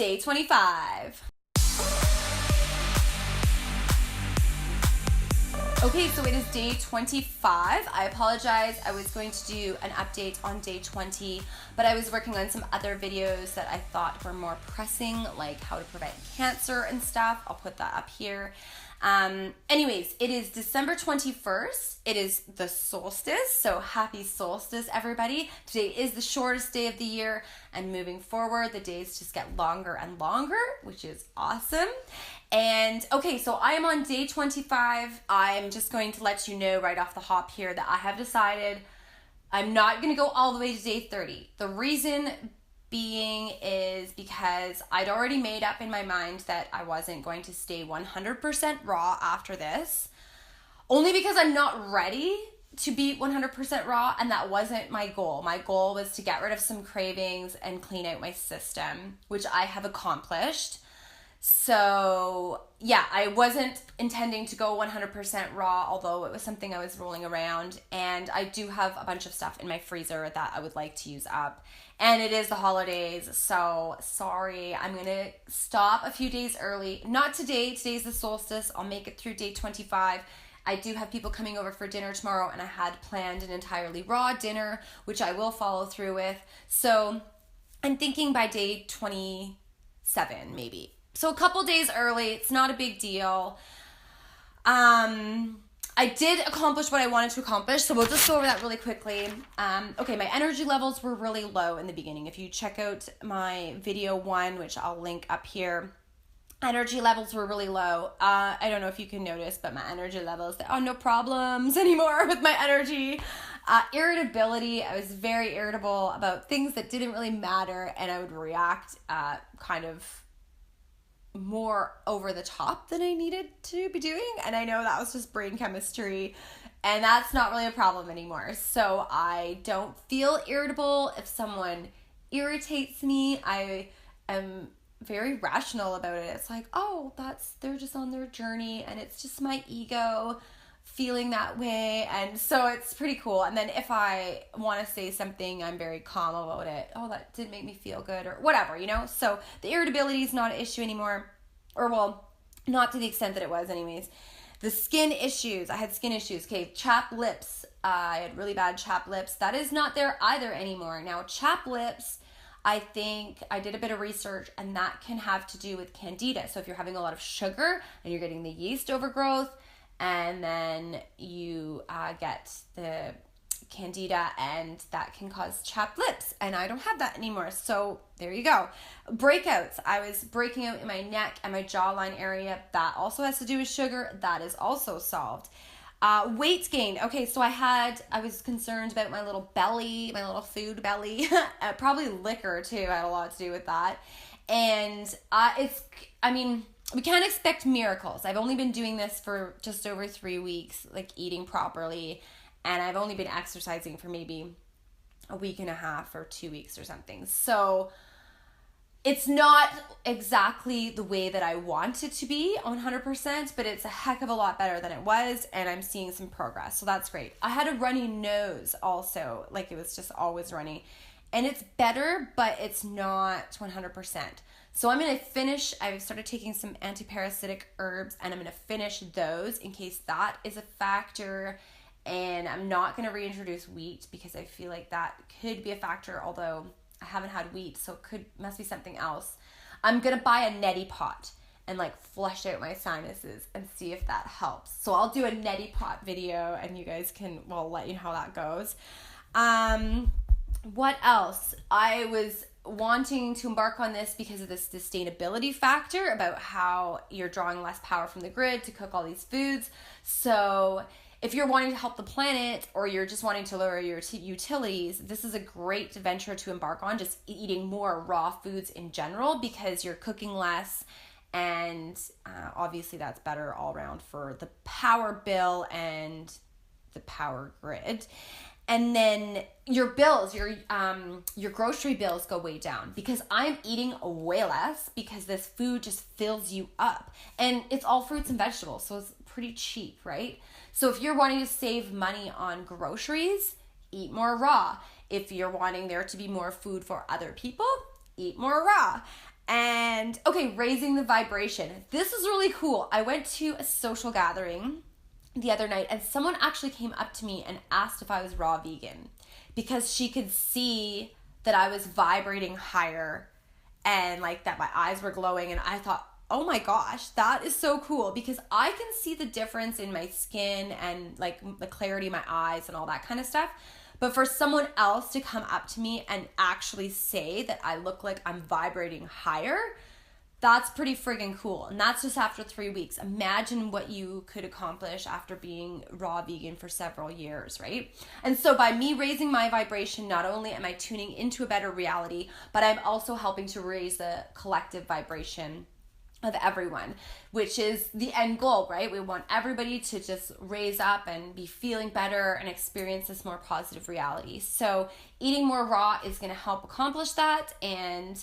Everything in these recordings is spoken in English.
day 25. Okay, so it is day 25. I apologize. I was going to do an update on day 20, but I was working on some other videos that I thought were more pressing, like how to prevent cancer and stuff. I'll put that up here. Anyways, it is December 21st. It is the solstice, so happy solstice, everybody. Today is the shortest day of the year, and moving forward, the days just get longer and longer, which is awesome. And okay, so I am on day 25. I'm just going to let you know right off the hop here that I have decided I'm not going to go all the way to day 30. The reason being is because I'd already made up in my mind that I wasn't going to stay 100% raw after this, only because I'm not ready to be 100% raw, and that wasn't my goal. My goal was to get rid of some cravings and clean out my system, which I have accomplished. So yeah, I wasn't intending to go 100% raw, although it was something I was rolling around, and I do have a bunch of stuff in my freezer that I would like to use up. And it is the holidays, so sorry, I'm gonna stop a few days early. Not today, today's the solstice. I'll make it through day 25. I do have people coming over for dinner tomorrow, and I had planned an entirely raw dinner, which I will follow through with. So I'm thinking by day 27, maybe. So a couple days early, it's not a big deal. I did accomplish what I wanted to accomplish, so we'll just go over that really quickly. Okay, my energy levels were really low in the beginning. If you check out my video 1, which I'll link up here, energy levels were really low. I don't know if you can notice, but my energy levels, there are no problems anymore with my energy. Irritability, I was very irritable about things that didn't really matter, and I would react kind of more over the top than I needed to be doing. And I know that was just brain chemistry, and that's not really a problem anymore. So I don't feel irritable. If someone irritates me, I am very rational about it. It's like, oh, they're just on their journey, and it's just my ego feeling that way. And so it's pretty cool. And then if I want to say something, I'm very calm about it. Oh, that didn't make me feel good, or whatever, you know? So the irritability is not an issue anymore, or well, not to the extent that it was anyways. The skin issues, I had skin issues. Okay, chapped lips. I had really bad chapped lips. That is not there either anymore. Now, chapped lips, I think I did a bit of research, and that can have to do with candida. So if you're having a lot of sugar and you're getting the yeast overgrowth, and then you get the candida, and that can cause chapped lips, and I don't have that anymore. So there you go. Breakouts. I was breaking out in my neck and my jawline area. That also has to do with sugar. That is also solved. Weight gain. Okay, so I was concerned about my little belly, my little food belly. Probably liquor too had a lot to do with that. And we can't expect miracles. I've only been doing this for just over 3 weeks, like eating properly, and I've only been exercising for maybe a week and a half or 2 weeks or something. So it's not exactly the way that I want it to be 100%, but it's a heck of a lot better than it was, and I'm seeing some progress. So that's great. I had a runny nose also, like it was just always runny. And it's better, but it's not 100%. So I'm going to finish, I've started taking some antiparasitic herbs, and I'm going to finish those in case that is a factor. And I'm not going to reintroduce wheat because I feel like that could be a factor, although I haven't had wheat, so must be something else. I'm going to buy a neti pot and like flush out my sinuses and see if that helps. So I'll do a neti pot video, and you guys can, let you know how that goes. What else? I was wanting to embark on this because of this sustainability factor about how you're drawing less power from the grid to cook all these foods. So if you're wanting to help the planet, or you're just wanting to lower your utilities, this is a great venture to embark on, just eating more raw foods in general, because you're cooking less, and obviously that's better all around for the power bill and the power grid. And then your bills, your grocery bills go way down, because I'm eating way less because this food just fills you up. And it's all fruits and vegetables, so it's pretty cheap, right? So if you're wanting to save money on groceries, eat more raw. If you're wanting there to be more food for other people, eat more raw. And okay, raising the vibration. This is really cool. I went to a social gathering the other night and someone actually came up to me and asked if I was raw vegan because she could see that I was vibrating higher and like that my eyes were glowing. And I thought, oh my gosh, that is so cool because I can see the difference in my skin and like the clarity of my eyes and all that kind of stuff. But for someone else to come up to me and actually say that I look like I'm vibrating higher, that's pretty friggin' cool. And that's just after 3 weeks. Imagine what you could accomplish after being raw vegan for several years, right? And so by me raising my vibration, not only am I tuning into a better reality, but I'm also helping to raise the collective vibration of everyone, which is the end goal, right? We want everybody to just raise up and be feeling better and experience this more positive reality. So eating more raw is going to help accomplish that. And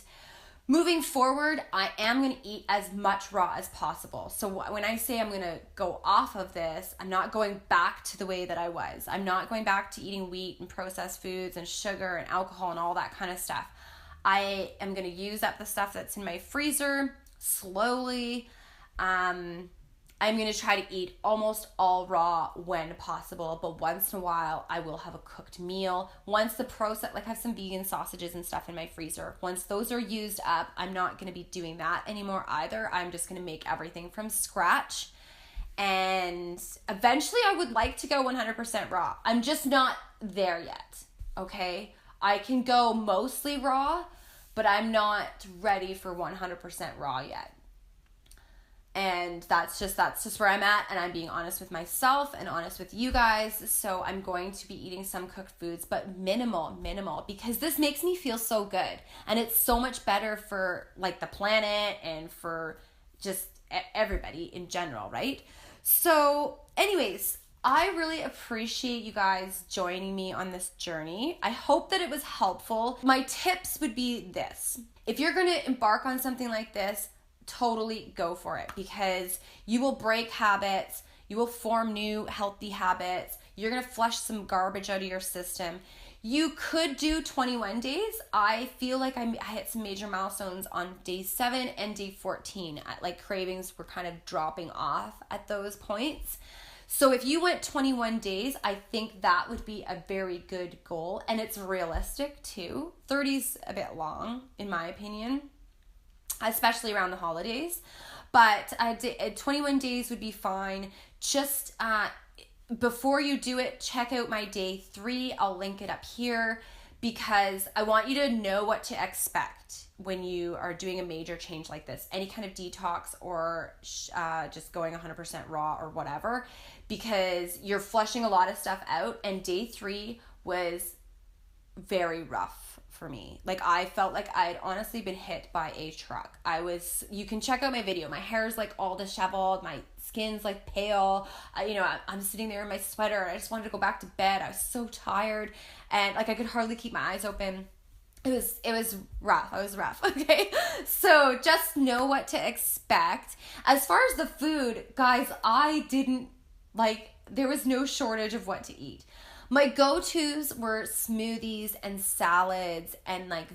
moving forward, I am going to eat as much raw as possible. So when I say I'm going to go off of this, I'm not going back to the way that I was. I'm not going back to eating wheat and processed foods and sugar and alcohol and all that kind of stuff. I am going to use up the stuff that's in my freezer slowly. I'm going to try to eat almost all raw when possible, but once in a while I will have a cooked meal. Once the process, like I have some vegan sausages and stuff in my freezer. Once those are used up, I'm not going to be doing that anymore either. I'm just going to make everything from scratch. And eventually I would like to go 100% raw. I'm just not there yet, okay? I can go mostly raw, but I'm not ready for 100% raw yet. And that's just where I'm at, and I'm being honest with myself and honest with you guys. So I'm going to be eating some cooked foods, but minimal, because this makes me feel so good. And it's so much better for like the planet and for just everybody in general, right? So anyways, I really appreciate you guys joining me on this journey. I hope that it was helpful. My tips would be this. If you're going to embark on something like this, totally go for it, because you will break habits. You will form new healthy habits. You're going to flush some garbage out of your system. You could do 21 days. I feel like I hit some major milestones on day 7 and day 14. Like cravings were kind of dropping off at those points. So if you went 21 days, I think that would be a very good goal. And it's realistic too. 30's a bit long, in my opinion, especially around the holidays. But 21 days would be fine. Just before you do it, check out my day 3. I'll link it up here, because I want you to know what to expect when you are doing a major change like this, any kind of detox or just going 100% raw or whatever, because you're flushing a lot of stuff out. And day 3 was very rough for me. Like I felt like I'd honestly been hit by a truck. You can check out my video. My hair's like all disheveled. My skin's like pale. I'm sitting there in my sweater and I just wanted to go back to bed. I was so tired and like I could hardly keep my eyes open. It was rough. I was rough. Okay. So just know what to expect. As far as the food, guys, there was no shortage of what to eat. My go-tos were smoothies and salads and like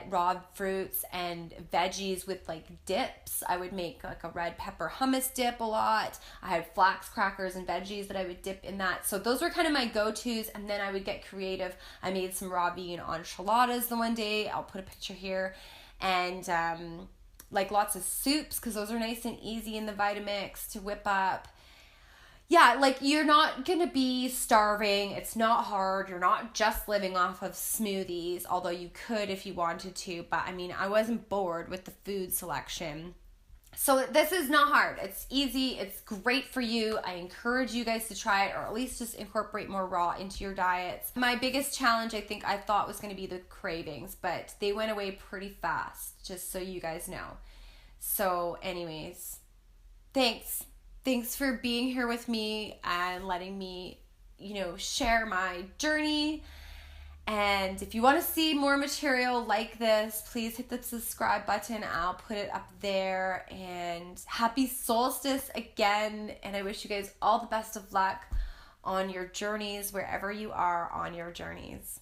raw fruits and veggies with like dips. I would make like a red pepper hummus dip a lot. I had flax crackers and veggies that I would dip in that. So those were kind of my go-tos, and then I would get creative. I made some raw vegan enchiladas the one day. I'll put a picture here. And like lots of soups, because those are nice and easy in the Vitamix to whip up. Yeah, like you're not going to be starving. It's not hard. You're not just living off of smoothies, although you could if you wanted to. But I mean, I wasn't bored with the food selection. So this is not hard. It's easy. It's great for you. I encourage you guys to try it, or at least just incorporate more raw into your diets. My biggest challenge, I thought was going to be the cravings, but they went away pretty fast, just so you guys know. So anyways, thanks. Thanks for being here with me and letting me, share my journey. And if you want to see more material like this, please hit the subscribe button. I'll put it up there. And happy Solstice again. And I wish you guys all the best of luck on your journeys, wherever you are on your journeys.